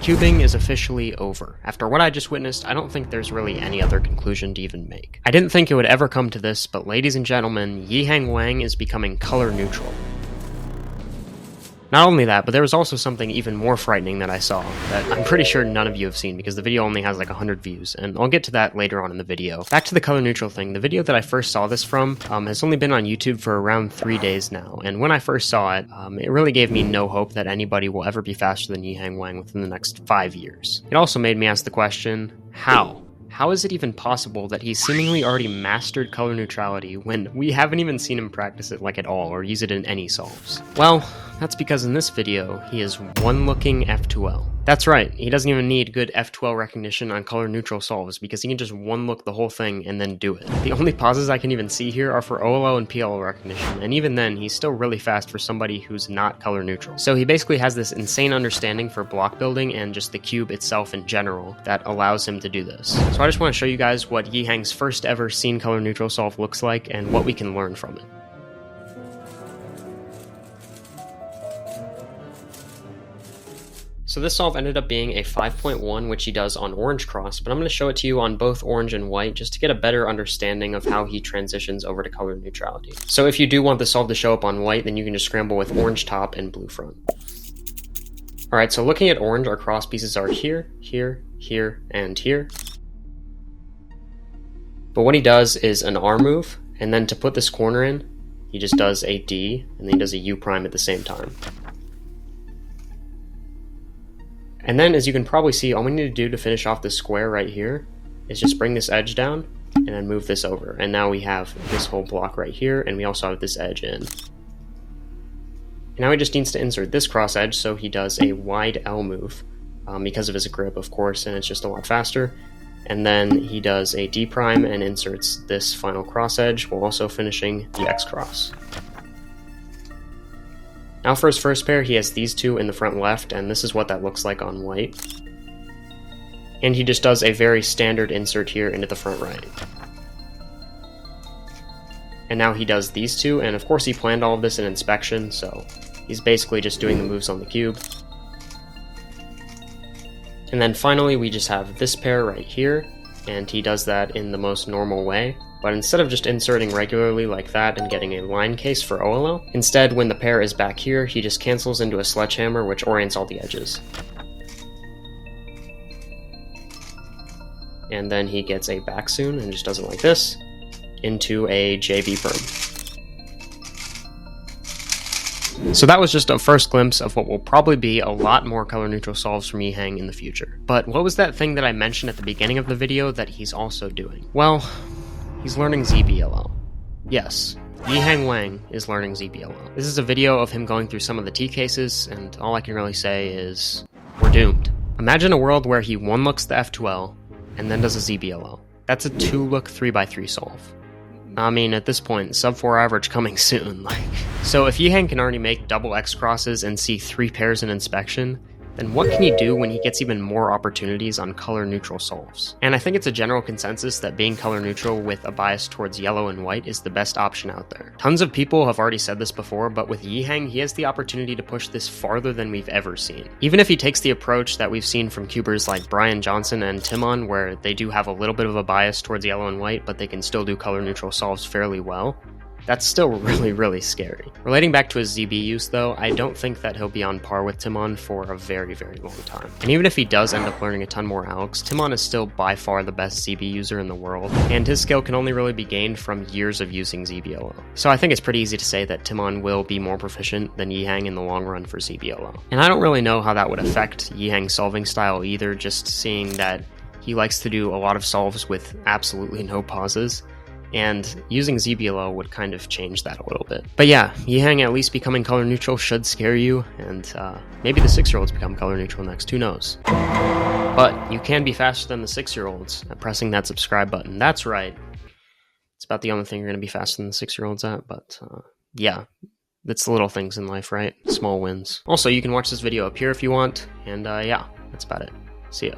Cubing is officially over. After what I just witnessed, I don't think there's really any other conclusion to even make. I didn't think it would ever come to this, but ladies and gentlemen, Yihang Wang is becoming color neutral. Not only that, but there was also something even more frightening that I saw that I'm pretty sure none of you have seen because the video only has like 100 views, and I'll get to that later on in the video. Back to the color neutral thing, the video that I first saw this from has only been on YouTube for around 3 days now, and when I first saw it, it really gave me no hope that anybody will ever be faster than Yihang Wang within the next 5 years. It also made me ask the question, how? How is it even possible that he's seemingly already mastered color neutrality when we haven't even seen him practice it like at all or use it in any solves? Well, that's because in this video, he is one-looking F2L. That's right, he doesn't even need good F2L recognition on color neutral solves because he can just one-look the whole thing and then do it. The only pauses I can even see here are for OLL and PLL recognition, and even then, he's still really fast for somebody who's not color neutral. So he basically has this insane understanding for block building and just the cube itself in general that allows him to do this. So I just want to show you guys what Yihang's first ever seen color neutral solve looks like and what we can learn from it. So this solve ended up being a 5.1, which he does on orange cross, but I'm going to show it to you on both orange and white just to get a better understanding of how he transitions over to color neutrality. So if you do want the solve to show up on white, then you can just scramble with orange top and blue front. Alright, so looking at orange, our cross pieces are here, here, here, and here. But what he does is an R move, and then to put this corner in, he just does a D, and then he does a U prime at the same time. And then, as you can probably see, all we need to do to finish off this square right here is just bring this edge down and then move this over. And now we have this whole block right here, and we also have this edge in. And now he just needs to insert this cross edge, so he does a wide L move because of his grip, of course, and it's just a lot faster. And then he does a D prime and inserts this final cross edge while also finishing the X cross. Now for his first pair, he has these two in the front left, and this is what that looks like on white. And he just does a very standard insert here into the front right. And now he does these two, and of course he planned all of this in inspection, so he's basically just doing the moves on the cube. And then finally we just have this pair right here, and he does that in the most normal way. But instead of just inserting regularly like that and getting a line case for OLL, instead when the pair is back here, he just cancels into a sledgehammer which orients all the edges. And then he gets a back soon and just does it like this, into a JB perm. So that was just a first glimpse of what will probably be a lot more color neutral solves from Yihang in the future. But what was that thing that I mentioned at the beginning of the video that he's also doing? Well, he's learning ZBLL. Yes, Yihang Wang is learning ZBLL. This is a video of him going through some of the T cases, and all I can really say is, we're doomed. Imagine a world where he one-looks the F2L, and then does a ZBLL. That's a 2-look 3x3 solve. I mean, at this point, sub 4 average coming soon. So if Yihang can already make double X crosses and see 3 pairs in inspection, then what can he do when he gets even more opportunities on color neutral solves? And I think it's a general consensus that being color neutral with a bias towards yellow and white is the best option out there. Tons of people have already said this before, but with Yihang, he has the opportunity to push this farther than we've ever seen. Even if he takes the approach that we've seen from cubers like Brian Johnson and Timon, where they do have a little bit of a bias towards yellow and white, but they can still do color neutral solves fairly well, that's still really scary. Relating back to his ZB use though, I don't think that he'll be on par with Timon for a very long time. And even if he does end up learning a ton more alks, Timon is still by far the best ZB user in the world, and his skill can only really be gained from years of using ZBLL. So I think it's pretty easy to say that Timon will be more proficient than Yihang in the long run for ZBLL. And I don't really know how that would affect Yihang's solving style either, just seeing that he likes to do a lot of solves with absolutely no pauses. And using ZBLL would kind of change that a little bit. But yeah, Yihang at least becoming color neutral should scare you, and maybe the 6-year-olds become color neutral next, who knows. But you can be faster than the 6-year-olds at pressing that subscribe button. That's right. It's about the only thing you're going to be faster than the 6-year-olds at, but yeah. It's the little things in life, right? Small wins. Also, you can watch this video up here if you want, and yeah, that's about it. See ya.